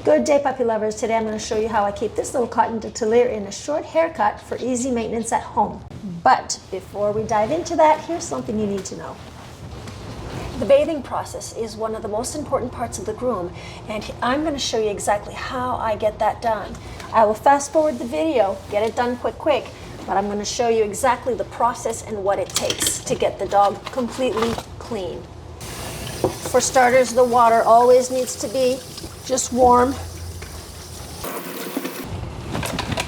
Good day, puppy lovers. Today I'm going to show you how I keep this little Coton De Tulear in a short haircut for easy maintenance at home. But before we dive into that, here's something you need to know. The bathing process is one of the most important parts of the groom, and I'm going to show you exactly how I get that done. I will fast forward the video, get it done quick, but I'm going to show you exactly the process and what it takes to get the dog completely clean. For starters, the water always needs to be just warm.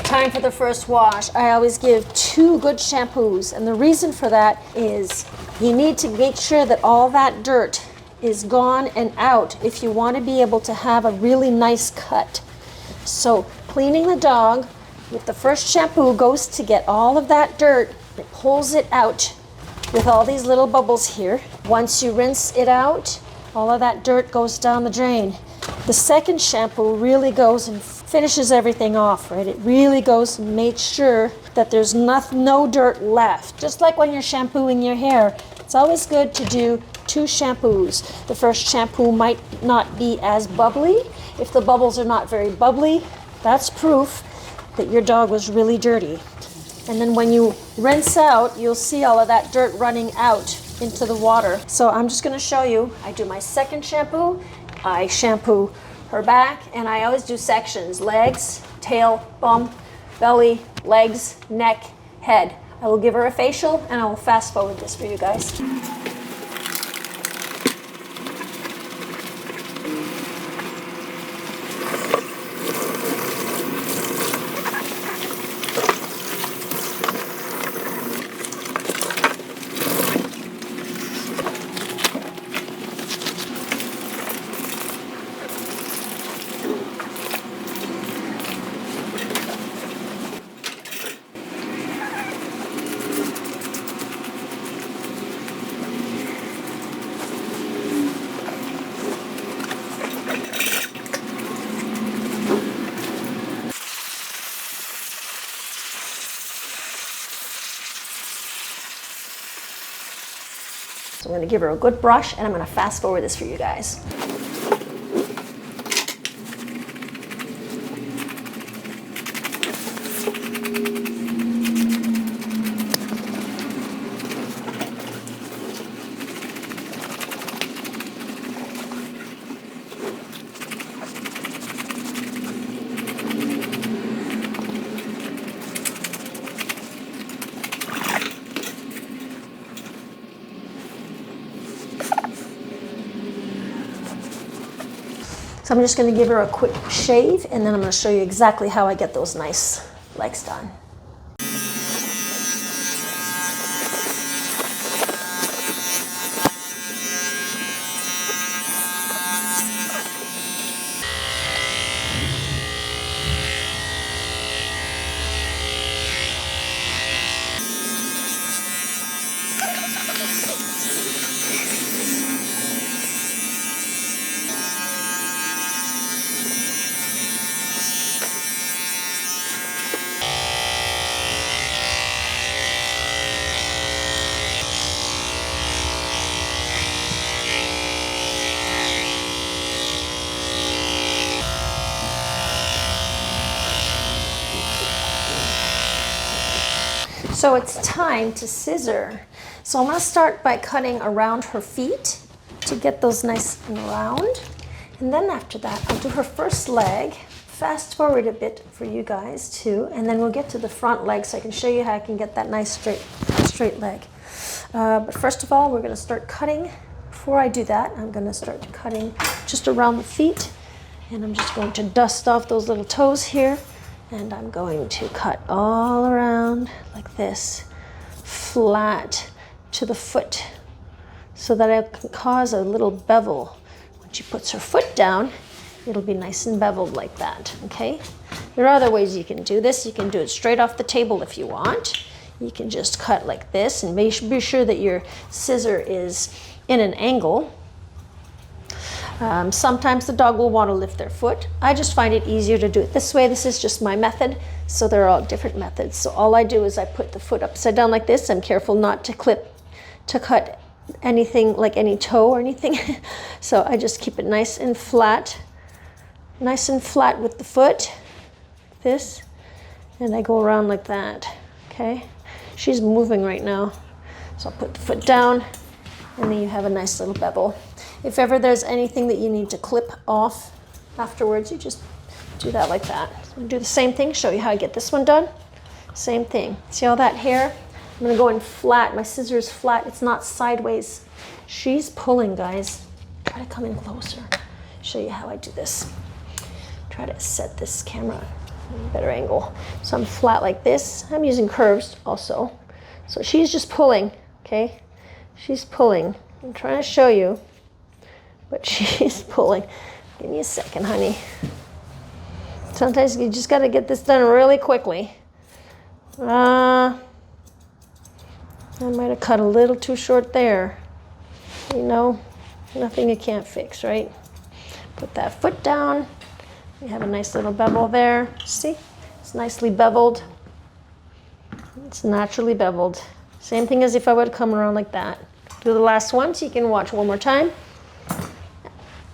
Time for the first wash. I always give 2 good shampoos, and the reason for that is you need to make sure that all that dirt is gone and out if you want to be able to have a really nice cut. So cleaning the dog with the first shampoo goes to get all of that dirt. It pulls it out with all these little bubbles here. Once you rinse it out, all of that dirt goes down the drain. The second shampoo really goes and finishes everything off, right? It really goes and makes sure that there's no dirt left. Just like when you're shampooing your hair, it's always good to do 2 shampoos. The first shampoo might not be as bubbly. If the bubbles are not very bubbly, that's proof that your dog was really dirty. And then when you rinse out, you'll see all of that dirt running out into the water. So I'm just gonna show you. I do my second shampoo. I shampoo her back, and I always do sections: legs, tail, bum, belly, legs, neck, head. I will give her a facial, and I will fast forward this for you guys. So I'm going to give her a good brush, and I'm going to fast forward this for you guys. So I'm just going to give her a quick shave, and then I'm going to show you exactly how I get those nice legs done. So it's time to scissor. So I'm going to start by cutting around her feet to get those nice and round. And then after that, I'll do her first leg. Fast forward a bit for you guys too. And then we'll get to the front leg so I can show you how I can get that nice straight leg. But first of all, we're going to start cutting. Before I do that, I'm going to start cutting just around the feet. And I'm just going to dust off those little toes here. And I'm going to cut all around like this, flat to the foot, so that I can cause a little bevel. When she puts her foot down, it'll be nice and beveled like that, okay? There are other ways you can do this. You can do it straight off the table if you want. You can just cut like this, and be sure that your scissor is in an angle. Sometimes the dog will want to lift their foot. I just find it easier to do it this way. This is just my method, so there are all different methods. So all I do is I put the foot upside down like this. I'm careful not to cut anything like any toe or anything. So I just keep it nice and flat nice and flat with the foot, this, and I go around like that, okay? She's moving right now. So I'll put the foot down, and then you have a nice little bevel. If ever there's anything that you need to clip off afterwards, you just do that like that. So I'm gonna do the same thing, show you how I get this one done. Same thing. See all that hair? I'm gonna go in flat. My scissor is flat, it's not sideways. She's pulling, guys. Try to come in closer. Show you how I do this. Try to set this camera in a better angle. So I'm flat like this. I'm using curves also. So she's just pulling, okay? She's pulling. I'm trying to show you, but she's pulling. Give me a second, honey. Sometimes you just gotta get this done really quickly. I might have cut a little too short there. You know, nothing you can't fix, right? Put that foot down. You have a nice little bevel there. See? It's nicely beveled. It's naturally beveled. Same thing as if I would come around like that. Do the last one so you can watch one more time.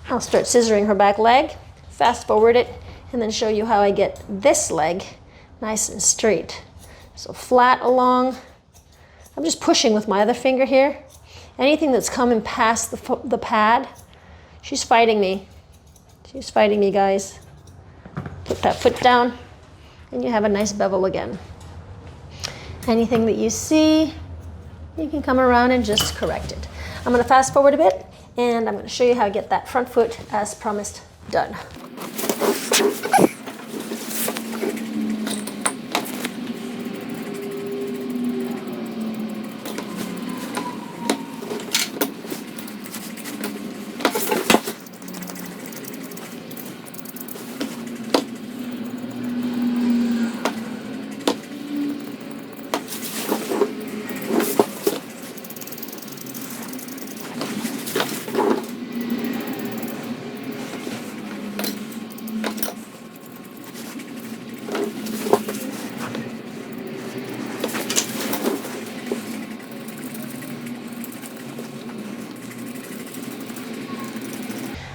I'll start scissoring her back leg, fast forward it, and then show you how I get this leg nice and straight. So flat along. I'm just pushing with my other finger here. Anything that's coming past the pad, she's fighting me. She's fighting me, guys. Put that foot down, and you have a nice bevel again. Anything that you see, you can come around and just correct it. I'm gonna fast forward a bit, and I'm gonna show you how to get that front foot, as promised, done.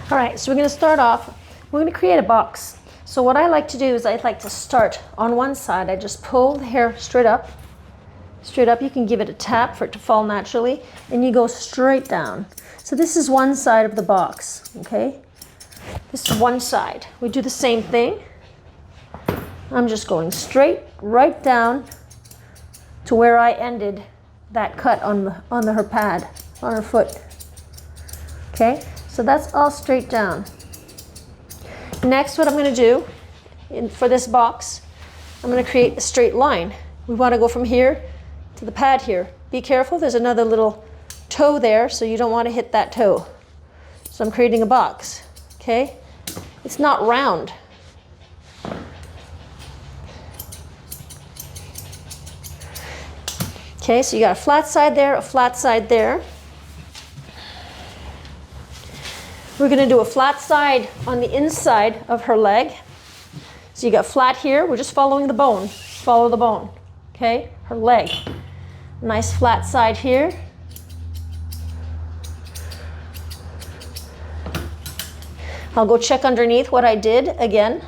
All right, so we're gonna start off, we're gonna create a box. So what I like to do is I'd like to start on one side. I just pull the hair straight up. Straight up, you can give it a tap for it to fall naturally, and you go straight down. So this is one side of the box, okay? This is one side. We do the same thing. I'm just going straight right down to where I ended that cut on her pad, on her foot, okay? So that's all straight down. Next, what I'm gonna do for this box, I'm gonna create a straight line. We wanna go from here to the pad here. Be careful, there's another little toe there, so you don't wanna hit that toe. So I'm creating a box, okay? It's not round. Okay, so you got a flat side there, a flat side there. We're gonna do a flat side on the inside of her leg. So you got flat here, we're just following the bone. Follow the bone, okay? Her leg. Nice flat side here. I'll go check underneath what I did again.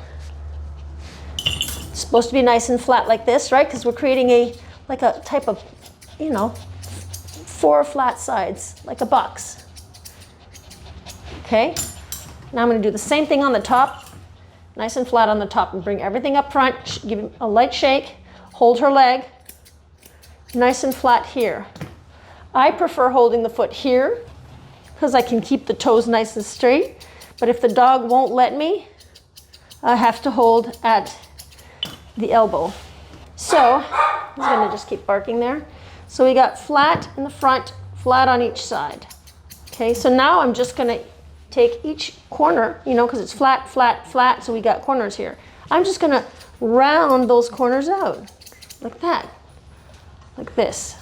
It's supposed to be nice and flat like this, right? Because we're creating like a type of, you know, 4 flat sides, like a box. Okay, now I'm going to do the same thing on the top, nice and flat on the top, and bring everything up front, give it a light shake, hold her leg, nice and flat here. I prefer holding the foot here because I can keep the toes nice and straight, but if the dog won't let me, I have to hold at the elbow. So, he's going to just keep barking there. So we got flat in the front, flat on each side. Okay, so now I'm just going to take each corner, you know, because it's flat, flat, flat, so we got corners here. I'm just gonna round those corners out, like that, like this.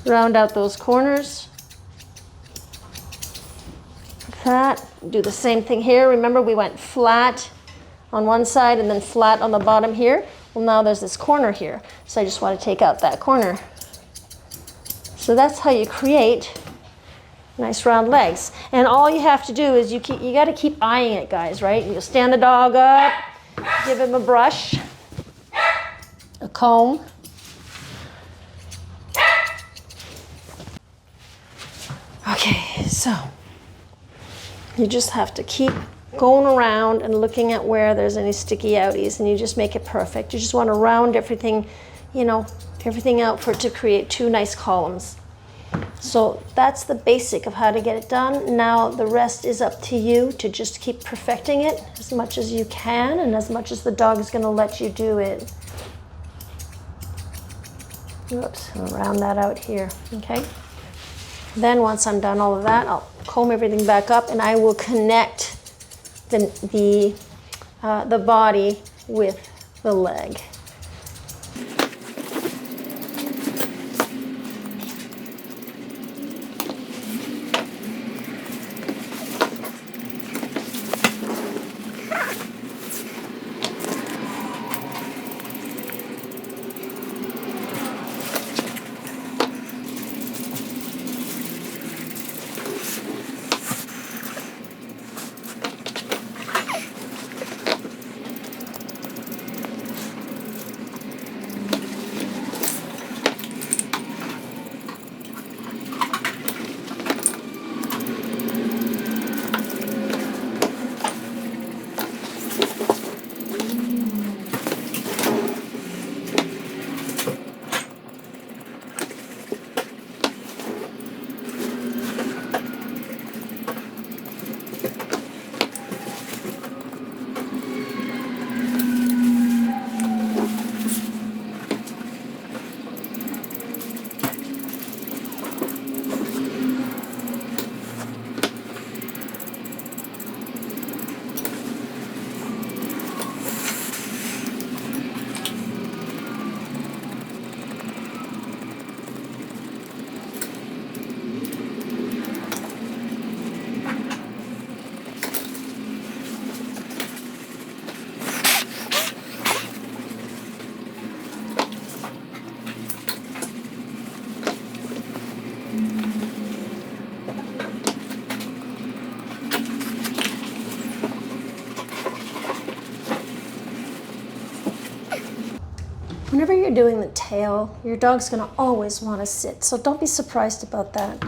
Round out those corners, like that. Do the same thing here. Remember, we went flat on one side and then flat on the bottom here. Well, now there's this corner here, so I just want to take out that corner. So that's how you create Nice round legs. And all you have to do is you got to keep eyeing it, guys, right? You'll stand the dog up, give him a brush, a comb. Okay, so you just have to keep going around and looking at where there's any sticky outies, and you just make it perfect. You just want to round everything, you know, everything out for it to create two nice columns. So that's the basic of how to get it done. Now the rest is up to you to just keep perfecting it as much as you can and as much as the dog is going to let you do it. Oops, I'll round that out here, okay? Then once I'm done all of that, I'll comb everything back up and I will connect the body with the leg. Whenever you're doing the tail, your dog's gonna always wanna sit, so don't be surprised about that.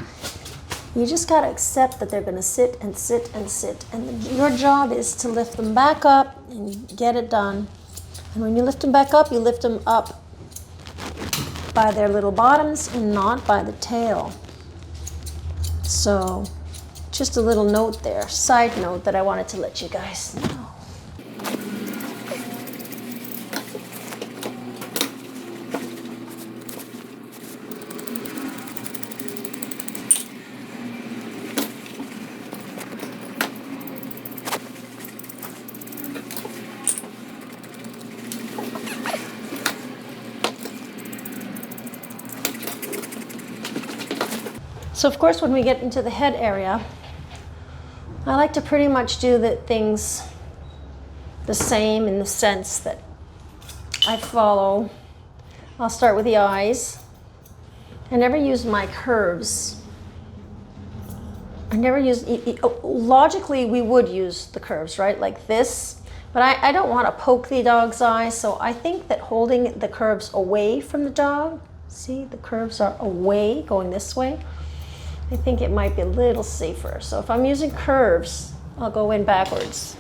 You just gotta accept that they're gonna sit and sit and sit, and your job is to lift them back up and get it done. And when you lift them back up, you lift them up by their little bottoms and not by the tail. So, just a little note there, side note that I wanted to let you guys know. So of course, when we get into the head area, I like to pretty much do the things the same in the sense that I'll start with the eyes. I never use my curves. Logically we would use the curves, right? Like this, but I don't want to poke the dog's eye, so I think that holding the curves away from the dog, see, the curves are away, going this way, I think it might be a little safer. So if I'm using curves, I'll go in backwards.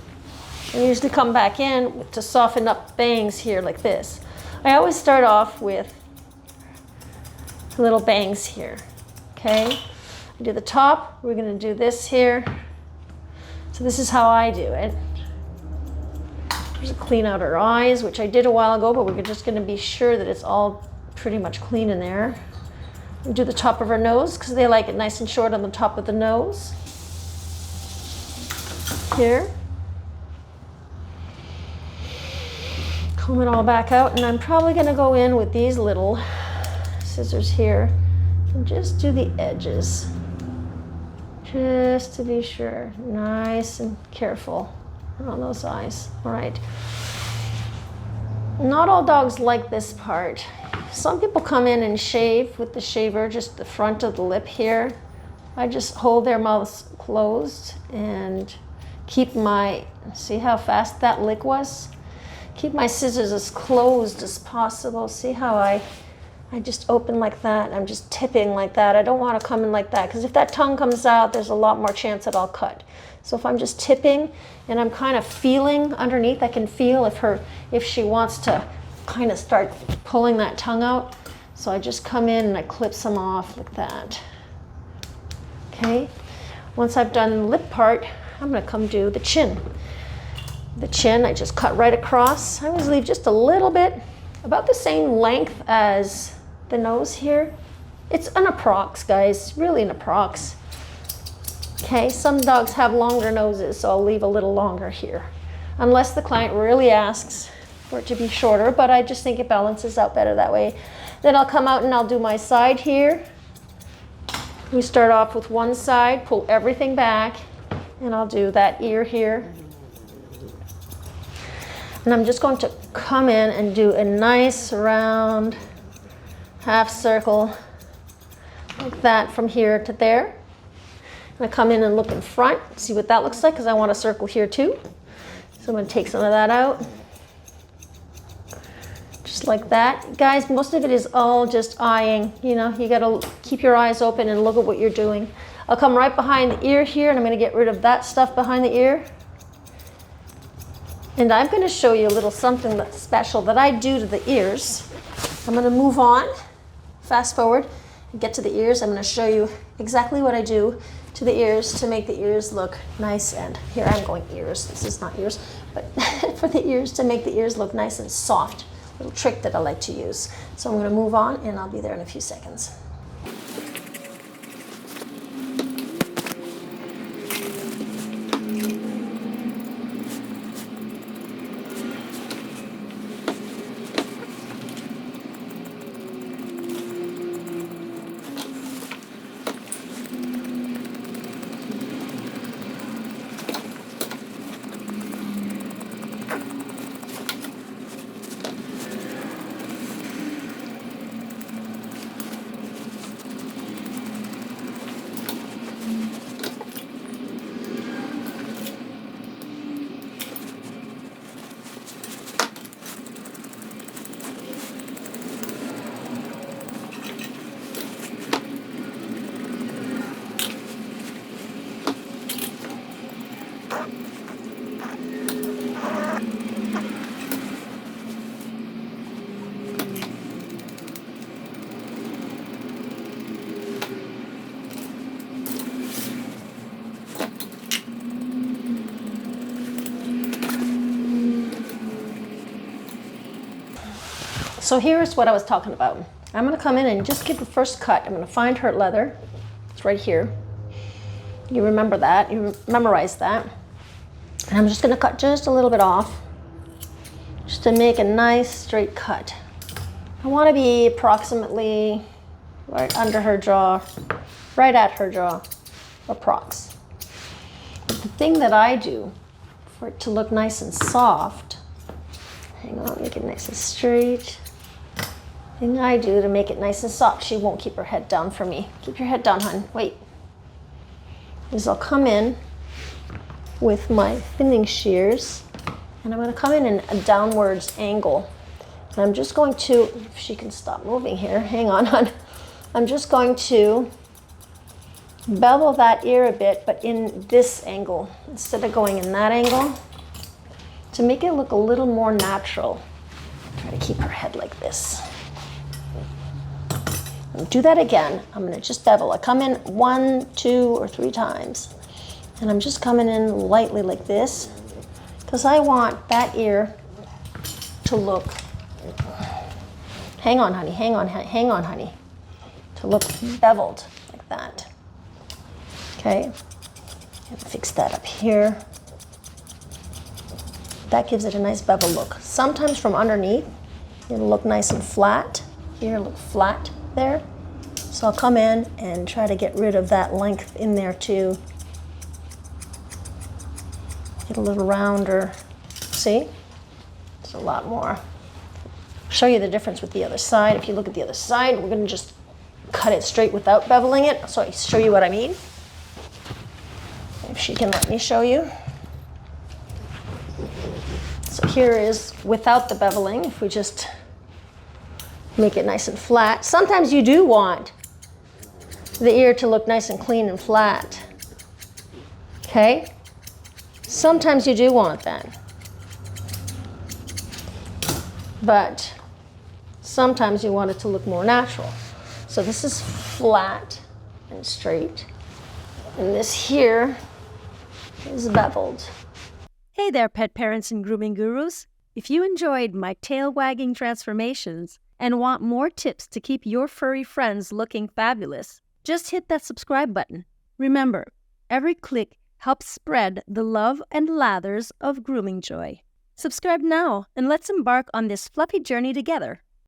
I usually come back in to soften up bangs here like this. I always start off with little bangs here, okay? I do the top, we're gonna do this here. So this is how I do it. Just clean out our eyes, which I did a while ago, but we're just gonna be sure that it's all pretty much clean in there. We do the top of our nose because they like it nice and short on the top of the nose. Here. Comb it all back out, and I'm probably going to go in with these little scissors here and just do the edges. Just to be sure. Nice and careful on those eyes. All right. Not all dogs like this part. Some people come in and shave with the shaver, just the front of the lip here. I just hold their mouths closed and keep my, see how fast that lick was? Keep my scissors as closed as possible. See how I just open like that. I'm just tipping like that. I don't want to come in like that, because if that tongue comes out, there's a lot more chance that I'll cut. So if I'm just tipping and I'm kind of feeling underneath, I can feel if she wants to kind of start pulling that tongue out. So I just come in and I clip some off like that. Okay. Once I've done the lip part, I'm going to come do the chin. The chin, I just cut right across. I always leave just a little bit, about the same length as the nose here. It's an approx, guys, really an approx. Okay, some dogs have longer noses, so I'll leave a little longer here. Unless the client really asks for it to be shorter, but I just think it balances out better that way. Then I'll come out and I'll do my side here. We start off with one side, pull everything back, and I'll do that ear here. And I'm just going to come in and do a nice round half circle like that from here to there. I'm going to come in and look in front, see what that looks like, because I want a circle here too. So I'm going to take some of that out. Just like that. Guys, most of it is all just eyeing. You know, you got to keep your eyes open and look at what you're doing. I'll come right behind the ear here, and I'm going to get rid of that stuff behind the ear. And I'm going to show you a little something that's special that I do to the ears. I'm going to move on, fast forward, and get to the ears. I'm going to show you exactly what I do to the ears to make the ears look nice. And here I'm going ears. This is not ears, but for the ears, to make the ears look nice and soft. Little trick that I like to use. So I'm going to move on, and I'll be there in a few seconds. So here's what I was talking about. I'm going to come in and just give the first cut. I'm going to find her leather. It's right here. You remember that. You memorize that. And I'm just going to cut just a little bit off, just to make a nice straight cut. I want to be approximately right under her jaw, right at her jaw, approx. But the thing that I do for it to look nice and soft, hang on, make it nice and straight. Thing I do to make it nice and soft, she won't keep her head down for me. Keep your head down, hon. Wait. Is I'll come in with my thinning shears, and I'm going to come in a downwards angle. And I'm just going to, if she can stop moving here, hang on, hon. I'm just going to bevel that ear a bit, but in this angle, instead of going in that angle, to make it look a little more natural. Try to keep her head like this. Do that again. I'm going to just bevel. I come in 1, 2, or 3 times. And I'm just coming in lightly like this, because I want that ear to look, hang on, honey, hang on, honey, to look beveled like that. Okay, and fix that up here. That gives it a nice bevel look. Sometimes from underneath, it'll look nice and flat. Here, look flat there. So I'll come in and try to get rid of that length in there too. Get a little rounder. See? It's a lot more. Show you the difference with the other side. If you look at the other side, we're going to just cut it straight without beveling it, so I show you what I mean. If she can let me show you. So here is without the beveling, if we just make it nice and flat. Sometimes you do want the ear to look nice and clean and flat. Okay? Sometimes you do want that. But sometimes you want it to look more natural. So this is flat and straight. And this here is beveled. Hey there, pet parents and grooming gurus. If you enjoyed my tail-wagging transformations and want more tips to keep your furry friends looking fabulous, just hit that subscribe button. Remember, every click helps spread the love and lathers of grooming joy. Subscribe now and let's embark on this fluffy journey together.